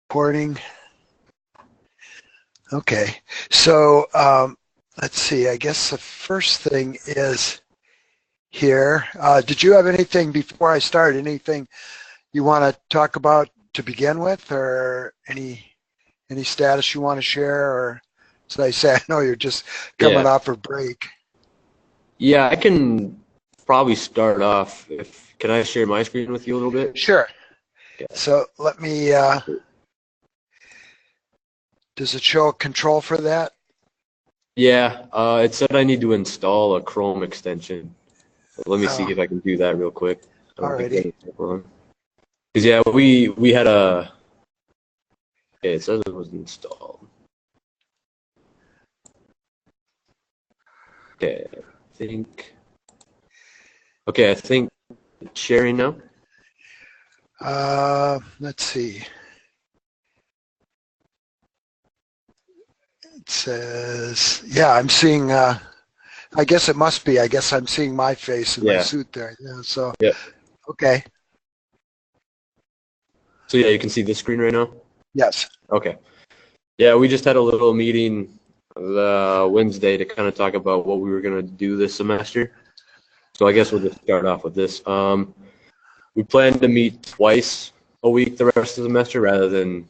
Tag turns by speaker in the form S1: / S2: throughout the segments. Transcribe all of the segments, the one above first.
S1: Recording. Okay, so let's see. I guess the first thing is here. Did you have anything before I start? Anything you want to talk about to begin with, or any status you want to share? Or as I say, I know you're just coming off a break.
S2: Yeah, I can probably start off. Can I share my screen with you a little bit?
S1: Sure.
S2: Okay.
S1: So let me. Does it show a control for that?
S2: Yeah, it said I need to install a Chrome extension. So let me see if I can do that real quick.
S1: Alrighty.
S2: Because yeah, we had a. Okay, it says it was installed. Okay, I think. Okay, I think it's sharing now.
S1: Let's see. It says, yeah, I'm seeing, I guess it must be. I guess I'm seeing my face in my suit there. Yeah, so, okay.
S2: So yeah, you can see this screen right now?
S1: Yes.
S2: Okay. Yeah, we just had a little meeting Wednesday to kind of talk about what we were going to do this semester. So I guess we'll just start off with this. We plan to meet twice a week the rest of the semester rather than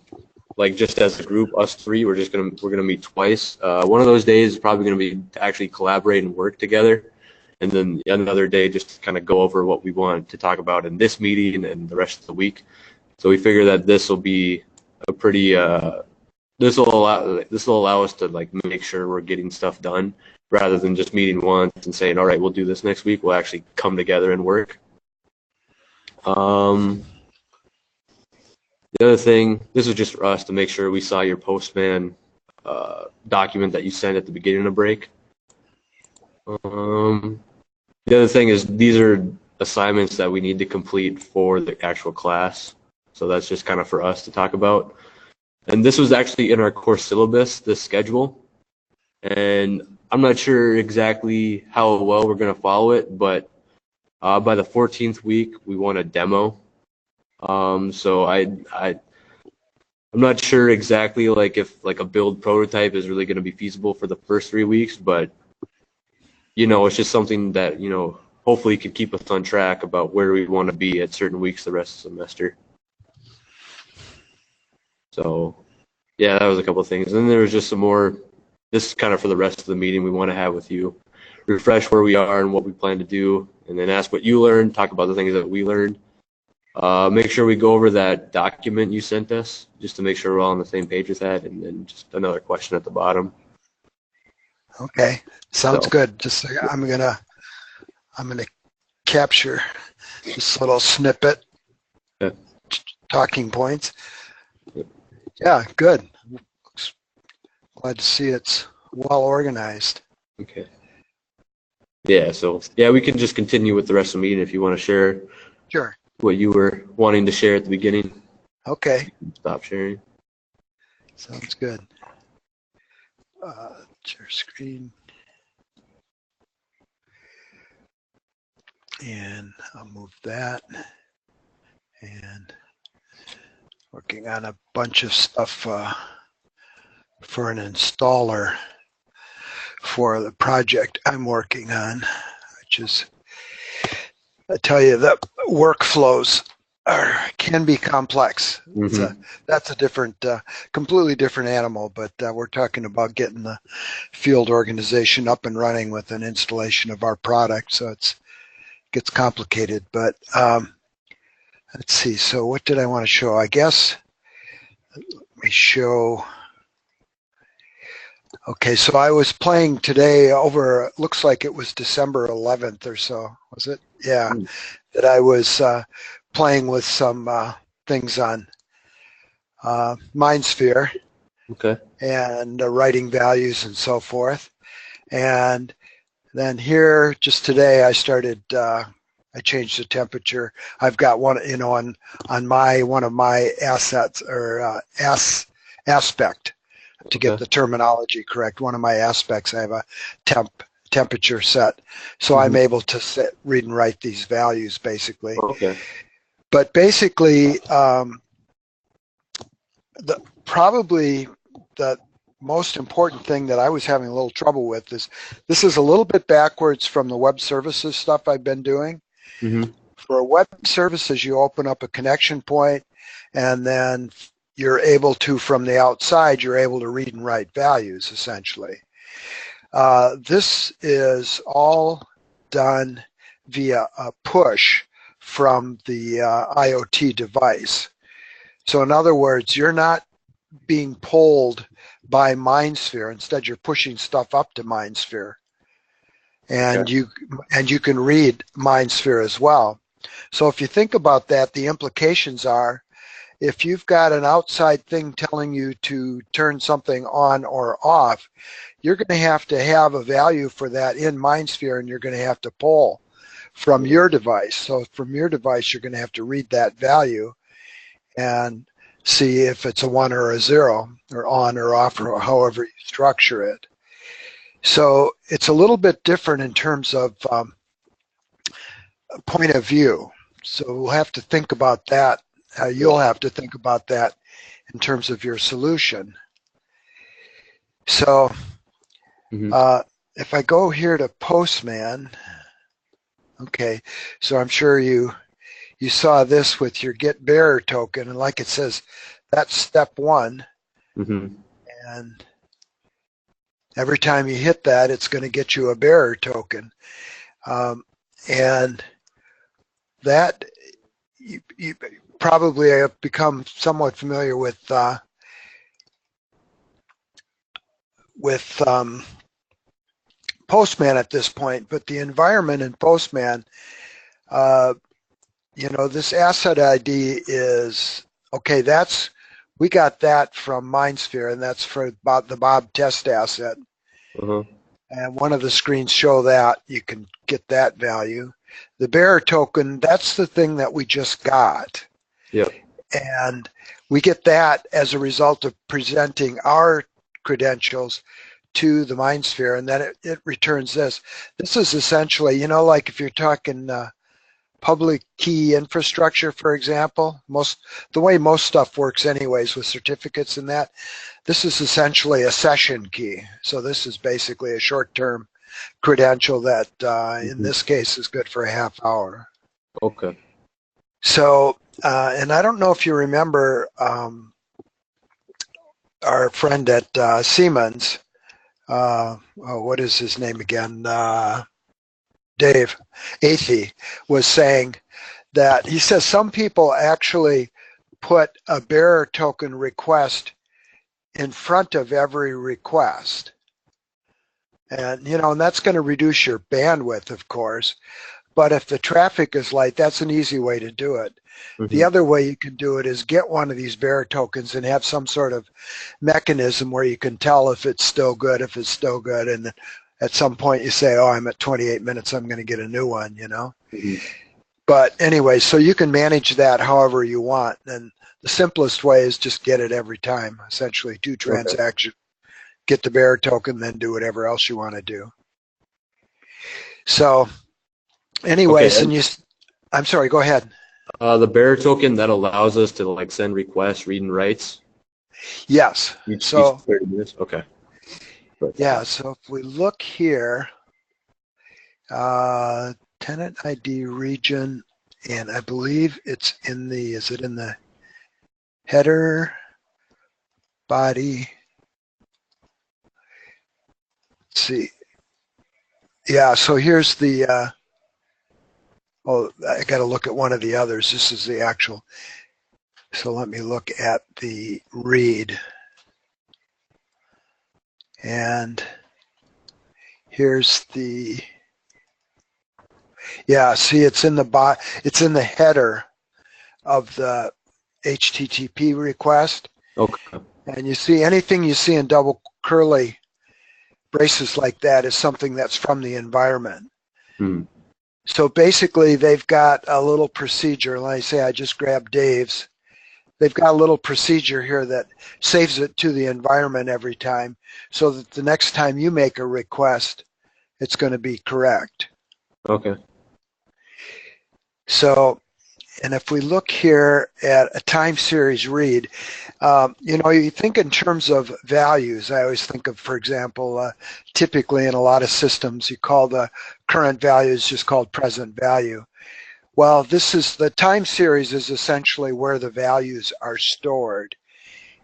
S2: like just as a group, us three. We're gonna meet twice. One of those days is probably gonna be to actually collaborate and work together, and then another day just to kind of go over what we want to talk about in this meeting and the rest of the week. So we figure that this will be a pretty this will allow us to like make sure we're getting stuff done rather than just meeting once and saying, all right, we'll do this next week. We'll actually come together and work. The other thing, this is just for us to make sure we saw your Postman document that you sent at the beginning of break. The other thing is these are assignments that we need to complete for the actual class. So that's just kind of for us to talk about. And this was actually in our course syllabus, this schedule. And I'm not sure exactly how well we're going to follow it, but by the 14th week, we want a demo. So I'm not sure exactly like if like a build prototype is really going to be feasible for the first 3 weeks, but it's just something that hopefully could keep us on track about where we want to be at certain weeks the rest of the semester. So yeah, that was a couple of things. And then there was just some more. This is kind of for the rest of the meeting we want to have with you, refresh where we are and what we plan to do, and then ask what you learned, talk about the things that we learned. Make sure we go over that document you sent us, just to make sure we're all on the same page with that, and then just another question at the bottom.
S1: Okay, sounds good. Just I'm gonna capture this little snippet, talking points. Yeah, good. Glad to see it's well organized.
S2: Okay. Yeah, so yeah, we can just continue with the rest of the meeting if you want to share.
S1: Sure.
S2: What you were wanting to share at the beginning.
S1: Okay.
S2: Stop sharing.
S1: Sounds good. Share screen. And I'll move that. And working on a bunch of stuff for an installer for the project I'm working on, which is, I tell you, the workflows can be complex.
S2: Mm-hmm.
S1: That's a different, completely different animal, but we're talking about getting the field organization up and running with an installation of our product, so it gets complicated. But let's see, so what did I want to show? I guess, let me show. Okay, so I was playing today over, looks like it was December 11th or so, was it? Yeah, that I was playing with some things on MindSphere.
S2: Okay.
S1: And writing values and so forth. And then here, just today, I started, I changed the temperature. I've got one, on one of my assets, or aspect, to get the terminology correct. One of my aspects, I have a temperature set. So I'm able to read and write these values, basically.
S2: Okay.
S1: But basically, Probably the most important thing that I was having a little trouble with is this is a little bit backwards from the web services stuff I've been doing.
S2: Mm-hmm.
S1: For web services, you open up a connection point, and then you're able to, from the outside, you're able to read and write values, essentially. This is all done via a push from the IoT device. So in other words, you're not being pulled by MindSphere. Instead, you're pushing stuff up to MindSphere. And
S2: Okay.
S1: you can read MindSphere as well. So if you think about that, the implications are if you've got an outside thing telling you to turn something on or off, you're going to have a value for that in MindSphere, and you're going to have to pull from your device. So from your device, you're going to have to read that value and see if it's a 1 or a 0, or on or off, or however you structure it. So it's a little bit different in terms of point of view. So we'll have to think about that. You'll have to think about that in terms of your solution. So if I go here to Postman, okay, so I'm sure you saw this with your get bearer token, and like it says, that's step 1. And every time you hit that, it's going to get you a bearer token. And that you probably have become somewhat familiar with Postman at this point, but the environment in Postman, this asset ID is, okay, we got that from MindSphere, and that's for about the Bob test asset. And one of the screens show that. You can get that value. The bearer token, that's the thing that we just got.
S2: Yep.
S1: And we get that as a result of presenting our credentials to the MindSphere, and then it returns this. This is essentially, like if you're talking public key infrastructure, for example, the way most stuff works anyways with certificates and that, this is essentially a session key. So this is basically a short-term credential that in this case is good for a half hour.
S2: Okay.
S1: So, and I don't know if you remember our friend at Siemens, what is his name again? Dave Athey was saying that he says some people actually put a bearer token request in front of every request. And, and that's going to reduce your bandwidth, of course. But if the traffic is light, that's an easy way to do it. The other way you can do it is get one of these bearer tokens and have some sort of mechanism where you can tell if it's still good, and at some point you say, oh, I'm at 28 minutes, I'm going to get a new one, But anyway, so you can manage that however you want. And the simplest way is just get it every time, essentially do transaction, get the bearer token, then do whatever else you want to do. So anyways, I'm sorry, go ahead.
S2: The bearer token, that allows us to send requests, read and writes?
S1: Yes.
S2: Each 30 minutes? Okay.
S1: Yeah, so if we look here, tenant ID region, and I believe it's is it in the header body? Let's see. Yeah, so here's the, I got to look at one of the others. This is the actual. So let me look at the read. And here's the, see, it's in the header of the HTTP request.
S2: Okay.
S1: And you see anything you see in double curly braces like that is something that's from the environment. So basically they've got a little procedure. Like I say, I just grabbed Dave's. They've got a little procedure here that saves it to the environment every time, so that the next time you make a request, it's going to be correct.
S2: Okay.
S1: So, And if we look here at a time series read, you think in terms of values. I always think of, for example, typically in a lot of systems, you call the current values just called present value. Well, the time series is essentially where the values are stored.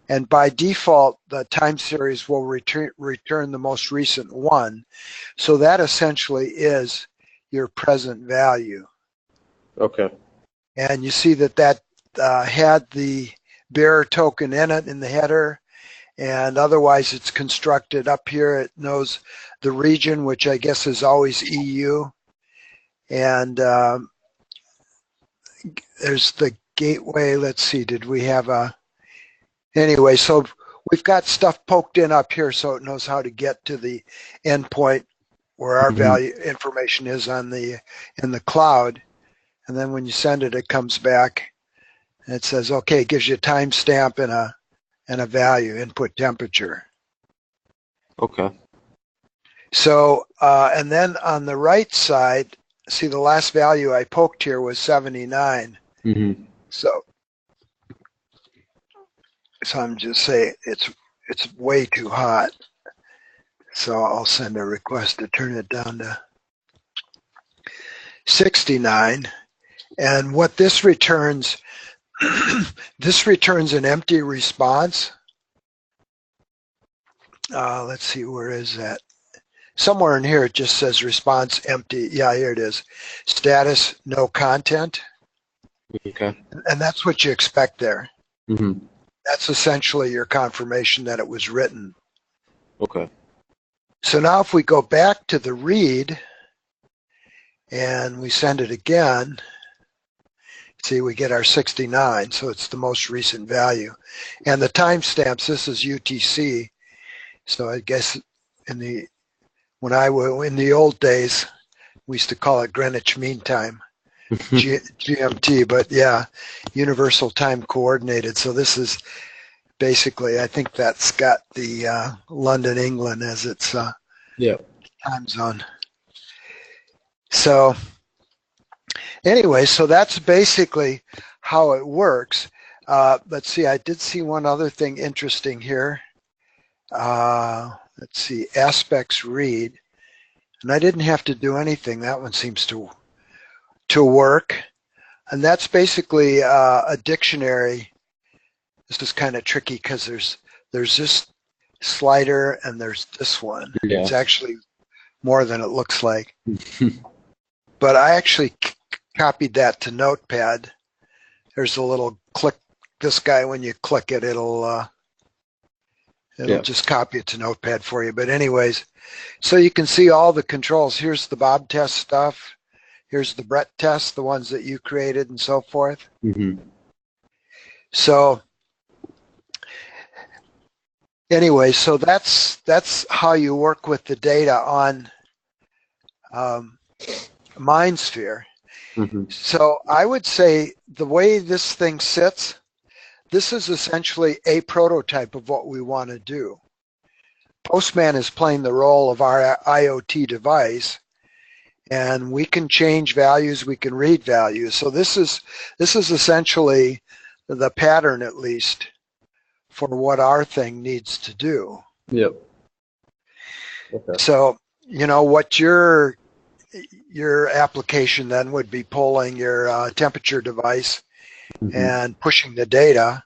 S1: And by default, the time series will return the most recent one. So that essentially is your present value.
S2: Okay.
S1: And you see that had the bearer token in it in the header, and otherwise it's constructed up here. It knows the region, which I guess is always EU. And there's the gateway. Let's see, did we have anyway, so we've got stuff poked in up here so it knows how to get to the endpoint where our value information is in the cloud. And then when you send it, it comes back and it says, okay, it gives you a timestamp and a value, input temperature.
S2: Okay.
S1: So, and then on the right side, see the last value I poked here was 79.
S2: Mm-hmm.
S1: So I'm just saying it's way too hot. So I'll send a request to turn it down to 69. And what this returns, this returns an empty response. Let's see, where is that? Somewhere in here it just says response empty. Yeah, here it is. Status, no content.
S2: Okay.
S1: And that's what you expect there.
S2: Mm-hmm.
S1: That's essentially your confirmation that it was written.
S2: Okay.
S1: So now if we go back to the read and we send it again, see, we get our 69, so it's the most recent value. And the timestamps, this is UTC. So I guess in the old days, we used to call it Greenwich Mean Time, GMT, but yeah, Universal Time Coordinated. So this is basically, I think that's got the London, England as its time zone. So anyway, so that's basically how it works. Let's see, I did see one other thing interesting here. Let's see, aspects read. And I didn't have to do anything. That one seems to work. And that's basically a dictionary. This is kind of tricky because there's this slider and there's this one.
S2: Yeah.
S1: It's actually more than it looks like. But I actually copied that to Notepad. There's a little click. This guy, when you click it, it'll just copy it to Notepad for you. But anyways, so you can see all the controls. Here's the Bob test stuff. Here's the Brett test, the ones that you created and so forth.
S2: Mm-hmm.
S1: So anyway, so that's how you work with the data on MindSphere.
S2: Mm-hmm.
S1: So I would say the way this thing sits, this is essentially a prototype of what we want to do. Postman is playing the role of our IoT device, and we can change values, we can read values. So this is essentially the pattern, at least, for what our thing needs to do.
S2: Yep. Okay.
S1: So, what your application then would be pulling your temperature device and pushing the data.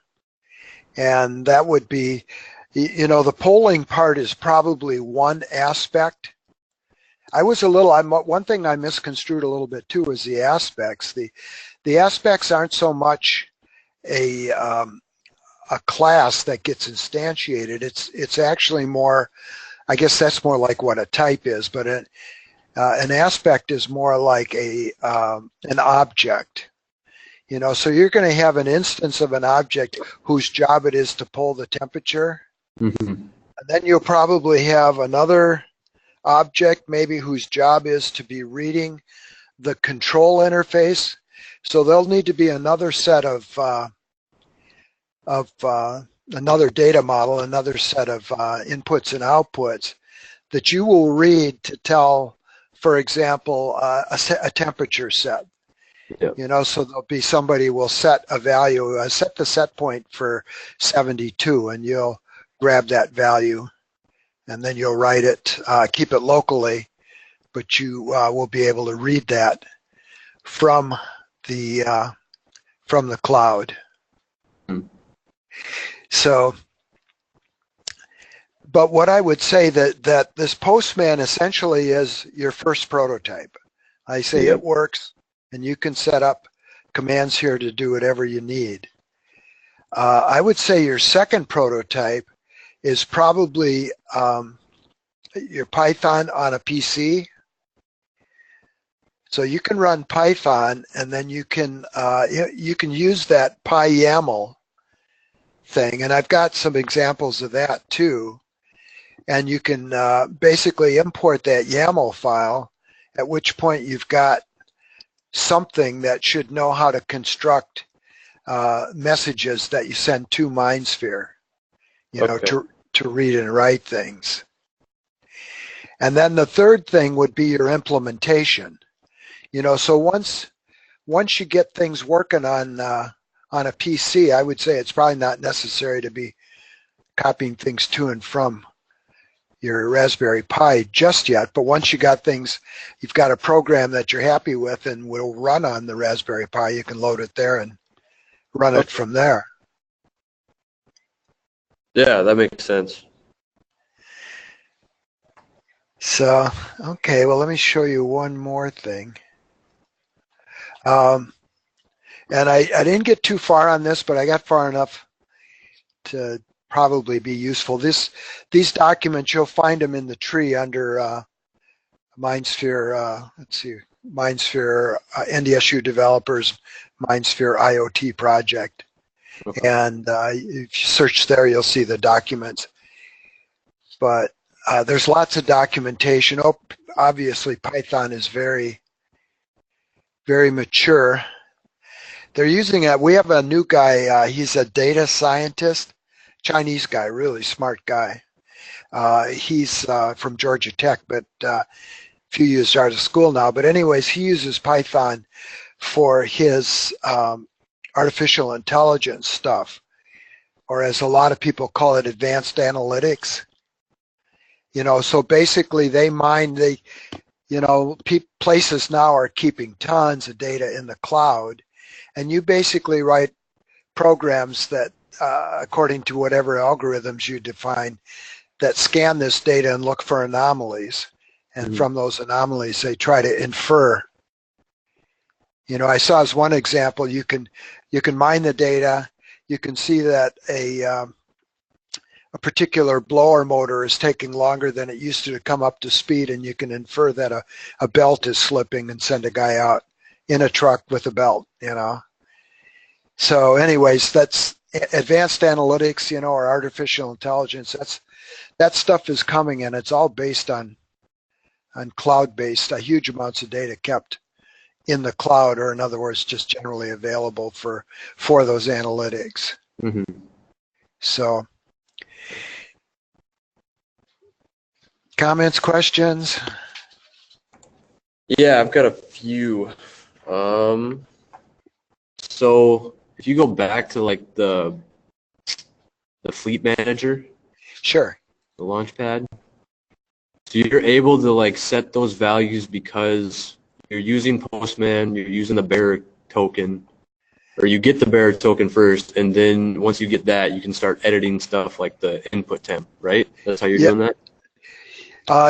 S1: And that would be, the polling part is probably one aspect. One thing I misconstrued a little bit too is the aspects. The aspects aren't so much a class that gets instantiated. It's actually more, I guess that's more like what a type is, but an aspect is more like an object. So you're going to have an instance of an object whose job it is to pull the temperature.
S2: Mm-hmm.
S1: And then you'll probably have another object maybe whose job is to be reading the control interface. So there'll need to be another set of another data model, another set of inputs and outputs that you will read to tell, for example, a temperature set.
S2: Yeah.
S1: You know, so there'll be somebody will set a value, set the set point for 72, and you'll grab that value, and then you'll write it, keep it locally, but you will be able to read that from the cloud.
S2: Mm.
S1: So, but what I would say that this Postman essentially is your first prototype. I say
S2: Yep.
S1: it works, and you can set up commands here to do whatever you need. I would say your second prototype is probably your Python on a PC. So you can run Python, and then you can use that PyYAML thing, and I've got some examples of that too. And you can basically import that YAML file, at which point you've got something that should know how to construct messages that you send to MindSphere, you know,
S2: Okay.
S1: to read and write things. And then the third thing would be your implementation. You know, so once you get things working on a PC, I would say it's probably not necessary to be copying things to and from your Raspberry Pi just yet. But once you got things, you've got a program that you're happy with and will run on the Raspberry Pi, you can load it there and run it from there.
S2: Yeah, that makes sense.
S1: So, okay, well, let me show you one more thing. And I didn't get too far on this, but I got far enough to probably be useful. These documents, you'll find them in the tree under MindSphere, let's see, MindSphere, NDSU Developers, MindSphere IoT project.
S2: Okay.
S1: And if you search there, you'll see the documents. But there's lots of documentation. Oh, obviously, Python is very, very mature. They're using it. We have a new guy. He's a data scientist, Chinese guy, really smart guy. He's from Georgia Tech, but a few years out of school now. But anyways, he uses Python for his artificial intelligence stuff, or as a lot of people call it, advanced analytics. You know, so basically they mine, places now are keeping tons of data in the cloud, and you basically write programs that, according to whatever algorithms you define, that scan this data and look for anomalies. And from those anomalies, they try to infer. You know, I saw as one example, you can mine the data, you can see that a particular blower motor is taking longer than it used to come up to speed, and you can infer that a belt is slipping and send a guy out in a truck with a belt, you know. So anyways, that's advanced analytics, you know, or artificial intelligence. That stuff is coming, and it's all based on cloud-based, huge amounts of data kept in the cloud, or in other words, just generally available for those analytics.
S2: Mm-hmm.
S1: So, comments, questions?
S2: Yeah, I've got a few. So if you go back to like the fleet manager,
S1: Sure.
S2: the launch pad, so you're able to like set those values because you're using Postman, you're using the bearer token, or you get the bearer token first, and then once you get that, you can start editing stuff like the input temp, right? That's how you're doing that?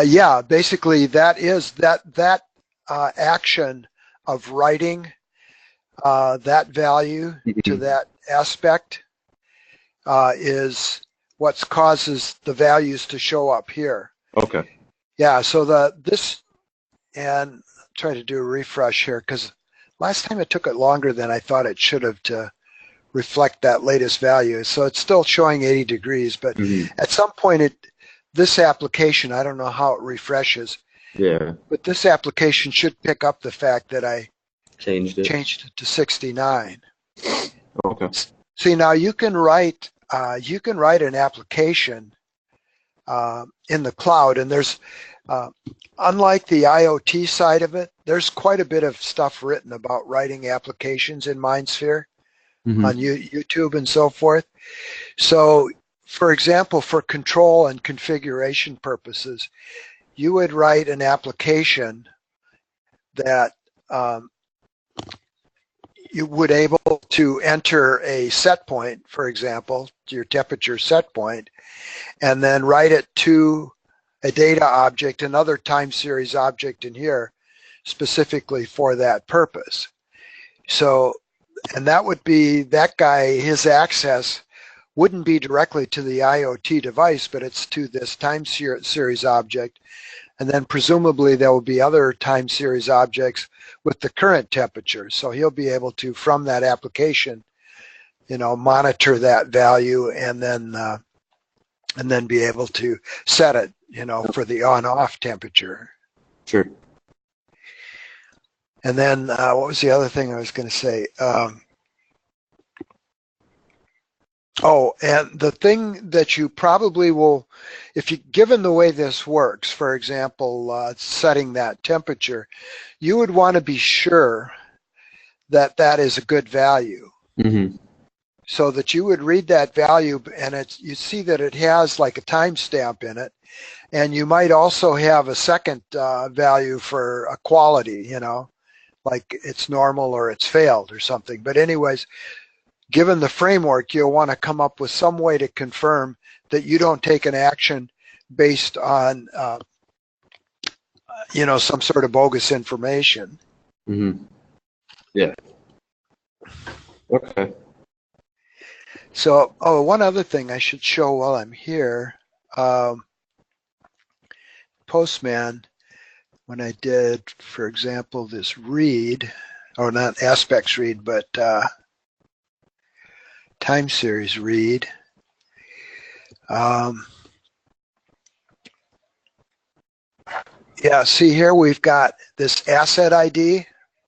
S1: Yeah, basically that is that action of writing that value to that aspect is what causes the values to show up here.
S2: Okay.
S1: Yeah, so and try to do a refresh here, because last time it took it longer than I thought it should have to reflect that latest value. So it's still showing 80 degrees, but at some point this application, I don't know how it refreshes.
S2: Yeah.
S1: But this application should pick up the fact that I
S2: changed
S1: it to 69.
S2: Okay.
S1: See, now you can write an application in the cloud. And there's, unlike the IoT side of it, there's quite a bit of stuff written about writing applications in MindSphere on YouTube and so forth. So, for example, for control and configuration purposes, you would write an application that you would able to enter a set point, for example, your temperature set point, and then write it to a data object, another time series object in here, specifically for that purpose. So, and that would be, that guy, his access wouldn't be directly to the IoT device, but it's to this time series object. And then presumably there will be other time series objects with the current temperature. So he'll be able to, from that application, monitor that value and then be able to set it, for the on-off temperature.
S2: Sure.
S1: And then what was the other thing I was going to say? And the thing that you probably will, if you, given the way this works, for example, setting that temperature, you would want to be sure that that is a good value. So that you would read that value and you see that it has like a timestamp in it. And you might also have a second value for a quality, like it's normal or it's failed or something. But anyways, given the framework, you'll want to come up with some way to confirm that you don't take an action based on, some sort of bogus information.
S2: Yeah. Okay.
S1: So, one other thing I should show while I'm here. Postman, when I did, for example, this read, or not aspects read, but time series read. Yeah, see here we've got this asset ID,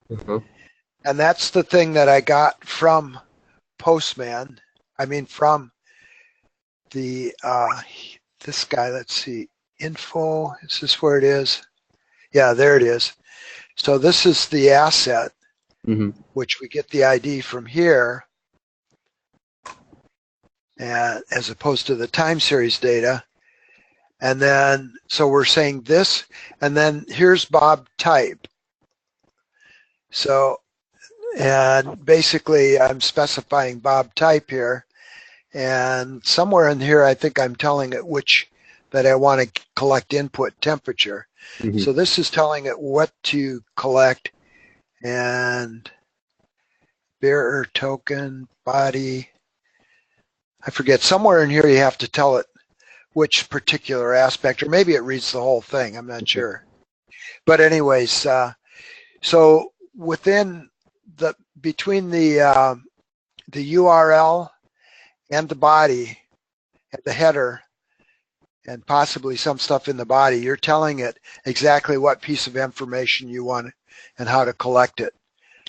S1: and that's the thing that I got from Postman. I mean, from the this guy. Let's see, info. Is this where it is? Yeah, there it is. So this is the asset, which we get the ID from here. And as opposed to the time series data. And then, so we're saying this, and then here's Bob type. So, and basically I'm specifying Bob type here. And somewhere in here, I think I'm telling it that I want to collect input temperature. So this is telling it what to collect, and bearer token, body, I forget, somewhere in here you have to tell it which particular aspect, or maybe it reads the whole thing, I'm not sure. But anyways, so between the URL and the body, and the header, and possibly some stuff in the body, you're telling it exactly what piece of information you want and how to collect it.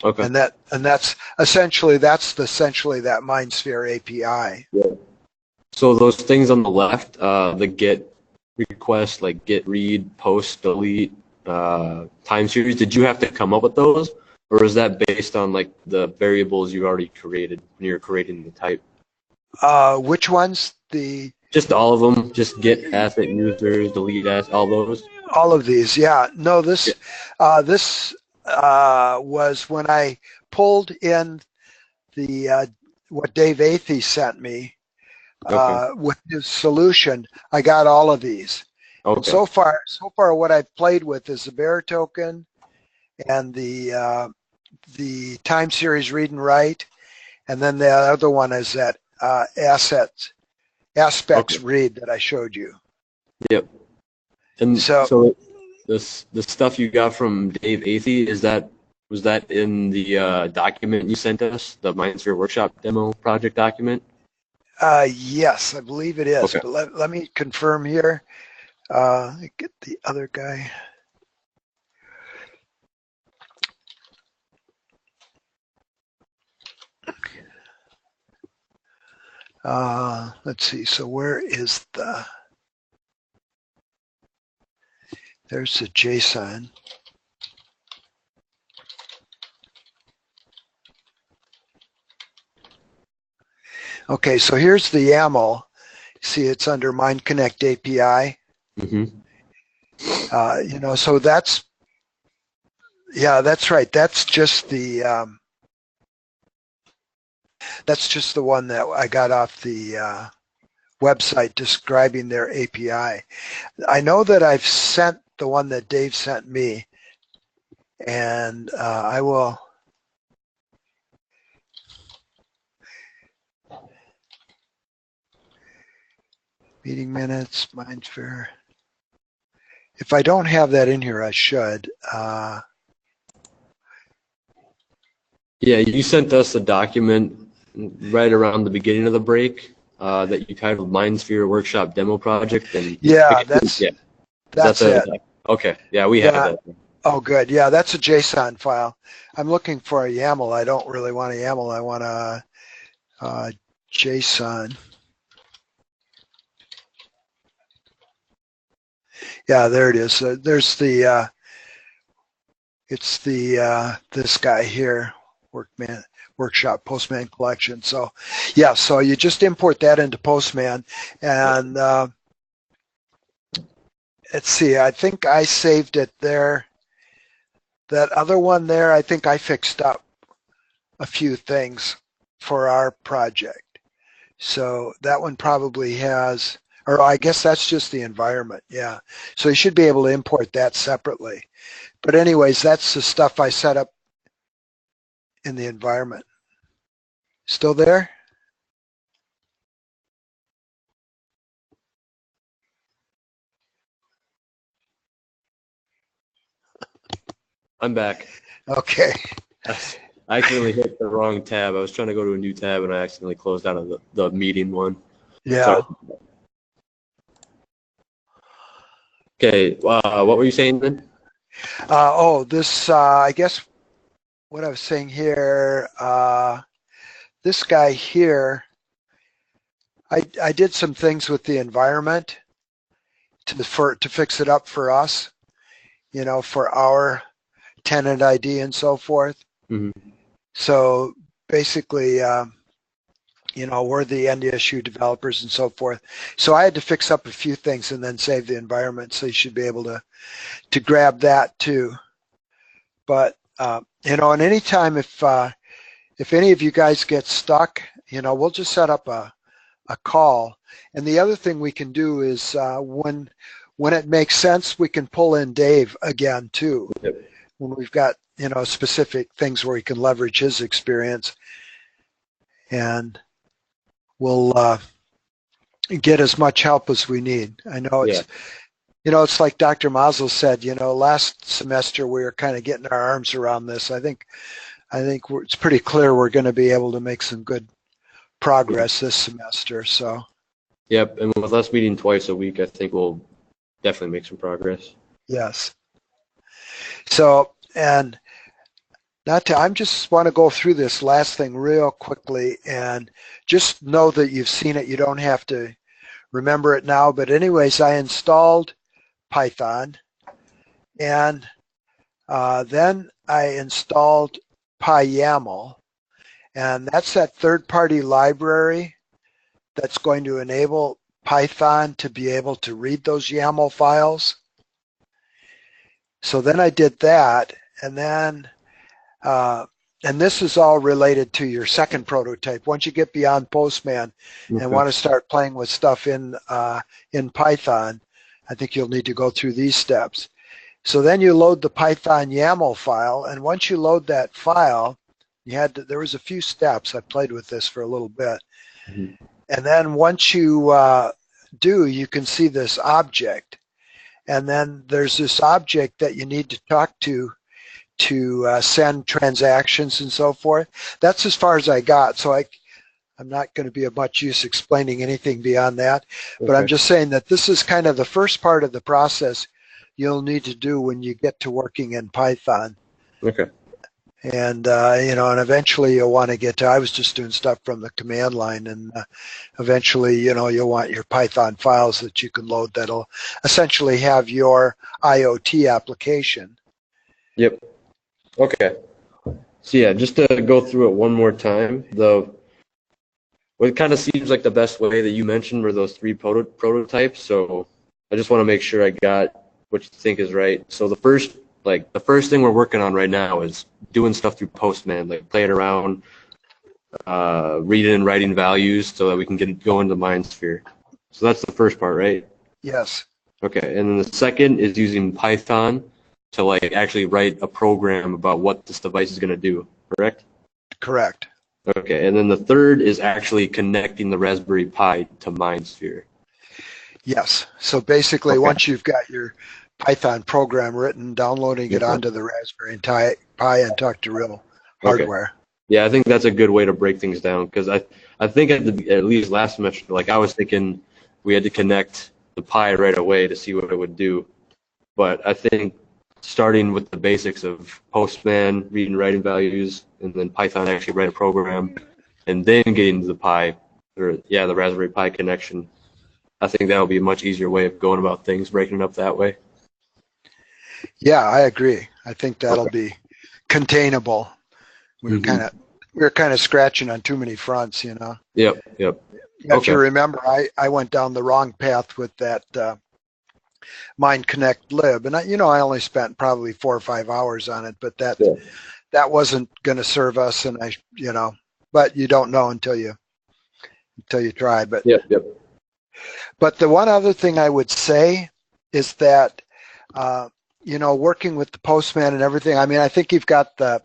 S2: Okay.
S1: And that's essentially that MindSphere API.
S2: Yeah. So those things on the left, the get request, like get, read, post, delete, time series, did you have to come up with those, or is that based on like the variables you already created when you're creating the type?
S1: Which ones?
S2: Just all of them. Just get asset users, delete asset, all those.
S1: All of these, yeah. No, this was when I pulled in the what Dave Athey sent me with his solution. I got all of these. Okay. So far, what I've played with is the bearer token and the time series read and write, and then the other one is that aspects read that I showed you. Yep.
S2: And so the stuff you got from Dave Athey, was that in the document you sent us, the MindSphere Workshop demo project document?
S1: Yes, I believe it is. Okay. But let me confirm here. Get the other guy. Let's see. So where is the There's the JSON. Okay, so here's the YAML. See, it's under Mind Connect API. So that's, yeah, that's right. That's just the one that I got off the website describing their API. I know that I've sent the one that Dave sent me, and I will. Meeting minutes, MindSphere. If I don't have that in here, I should.
S2: Yeah, you sent us a document right around the beginning of the break that you titled MindSphere Workshop Demo Project. And
S1: yeah, that's it.
S2: Okay, yeah, we have that.
S1: Oh, good. Yeah, that's a JSON file. I'm looking for a YAML. I don't really want a YAML. I want a JSON. Yeah, there it is. There's the, it's the, this guy here, Workshop Postman Collection. So, yeah, so you just import that into Postman. And let's see, I think I saved it there. That other one there, I think I fixed up a few things for our project. So that one probably has, or I guess that's just the environment, yeah. So you should be able to import that separately. But anyways, that's the stuff I set up in the environment. Still there?
S2: I'm back.
S1: Okay.
S2: I accidentally hit the wrong tab. I was trying to go to a new tab and I accidentally closed out of the meeting one.
S1: Yeah.
S2: Sorry. Okay, what were you saying then?
S1: I guess what I was saying here, this guy here, I did some things with the environment to fix it up for us, for our tenant ID and so forth.
S2: Mm-hmm.
S1: So basically, we're the NDSU developers and so forth. So I had to fix up a few things and then save the environment. So you should be able to grab that too. But and anytime if any of you guys get stuck, we'll just set up a call. And the other thing we can do is when it makes sense, we can pull in Dave again too.
S2: Yep.
S1: When we've got specific things where he can leverage his experience, and we'll get as much help as we need. I know it's it's like Dr. Mazel said, last semester we were kind of getting our arms around this. I think it's pretty clear we're going to be able to make some good progress this semester. So.
S2: Yep, and with us meeting twice a week, I think we'll definitely make some progress.
S1: Yes. So, and I just want to go through this last thing real quickly and just know that you've seen it. You don't have to remember it now. But anyways, I installed Python, and then I installed PyYAML, and that's that third-party library that's going to enable Python to be able to read those YAML files. So then I did that, and then and this is all related to your second prototype. Once you get beyond Postman and want to start playing with stuff in Python, I think you'll need to go through these steps. So then you load the Python YAML file, and once you load that file, there was a few steps. I played with this for a little bit. Mm-hmm. And then once you do, you can see this object. And then there's this object that you need to talk to send transactions and so forth. That's as far as I got. So I'm not going to be of much use explaining anything beyond that. Okay. But I'm just saying that this is kind of the first part of the process you'll need to do when you get to working in Python.
S2: Okay.
S1: And, and eventually you'll want to get to, I was just doing stuff from the command line, and eventually, you'll want your Python files that you can load that'll essentially have your IoT application.
S2: Yep. Okay. So yeah, just to go through it one more time, what kind of seems like the best way that you mentioned were those three prototypes. So I just want to make sure I got what you think is right. So the first thing we're working on right now is doing stuff through Postman, like playing around, reading and writing values so that we can go into MindSphere. So that's the first part, right?
S1: Yes.
S2: Okay, and then the second is using Python to actually write a program about what this device is going to do, correct?
S1: Correct.
S2: Okay, and then the third is actually connecting the Raspberry Pi to MindSphere.
S1: Yes. So basically,
S2: Okay.
S1: once you've got your Python program written, downloading it onto the Raspberry Pi and talk to real hardware.
S2: Okay. Yeah, I think that's a good way to break things down, because I think at least last semester, I was thinking we had to connect the Pi right away to see what it would do. But I think starting with the basics of Postman, reading, writing values, and then Python actually write a program, and then getting to the Pi, the Raspberry Pi connection, I think that'll be a much easier way of going about things, breaking it up that way.
S1: Yeah, I agree. I think that'll be containable. We're kind of scratching on too many fronts,
S2: Yep.
S1: If you remember, I went down the wrong path with that Mind Connect lib, and I only spent probably 4 or 5 hours on it, but that wasn't going to serve us, and but you don't know until you try. But But the one other thing I would say is that working with the Postman and everything. I mean, I think you've got the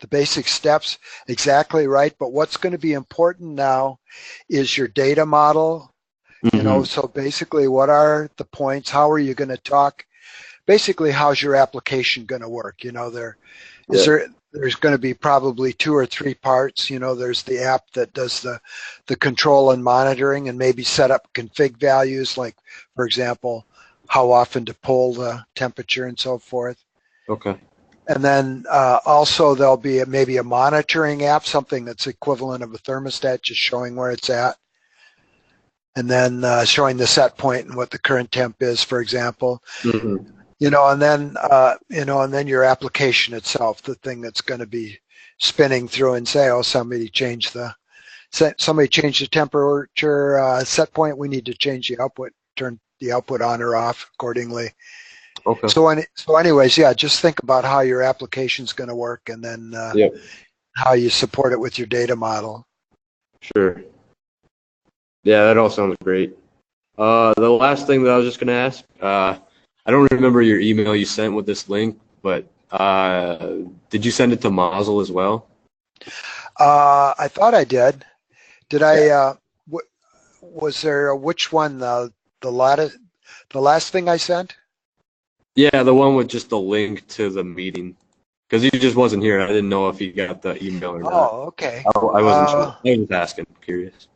S1: basic steps exactly right, but what's going to be important now is your data model. So basically, what are the points? How are you going to talk? Basically, how's your application going to work? There's going to be probably 2 or 3 parts. There's the app that does the control and monitoring, and maybe set up config values, like, for example, how often to pull the temperature and so forth.
S2: Okay.
S1: And then also there'll be maybe a monitoring app, something that's equivalent of a thermostat, just showing where it's at. And then showing the set point and what the current temp is, for example. And then your application itself, the thing that's going to be spinning through and say, oh, somebody changed the temperature set point. We need to change the output, turn the output on or off accordingly.
S2: Okay.
S1: So anyways, just think about how your application's going to work, and then how you support it with your data model.
S2: Sure. Yeah, that all sounds great. The last thing that I was just going to ask, I don't remember your email you sent with this link, but did you send it to Mazel as well?
S1: I thought I did. Did I? Was there which one? The last thing I sent?
S2: Yeah, the one with just the link to the meeting, because he just wasn't here. I didn't know if he got the email or not.
S1: Oh, okay.
S2: I wasn't sure. I was just asking, curious,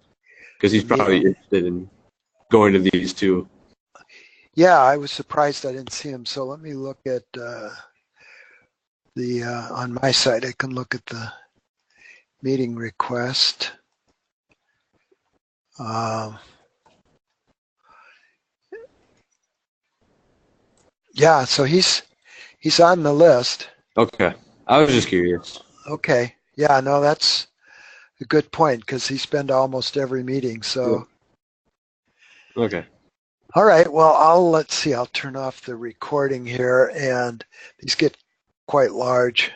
S2: because he's probably interested in going to these too.
S1: Yeah, I was surprised I didn't see him. So let me look at on my side. I can look at the meeting request. Yeah, so he's on the list.
S2: Okay, I was just curious.
S1: Okay, yeah, no, that's a good point, because he's been to almost every meeting. So
S2: okay.
S1: All right, well, let's see, I'll turn off the recording here, and these get quite large.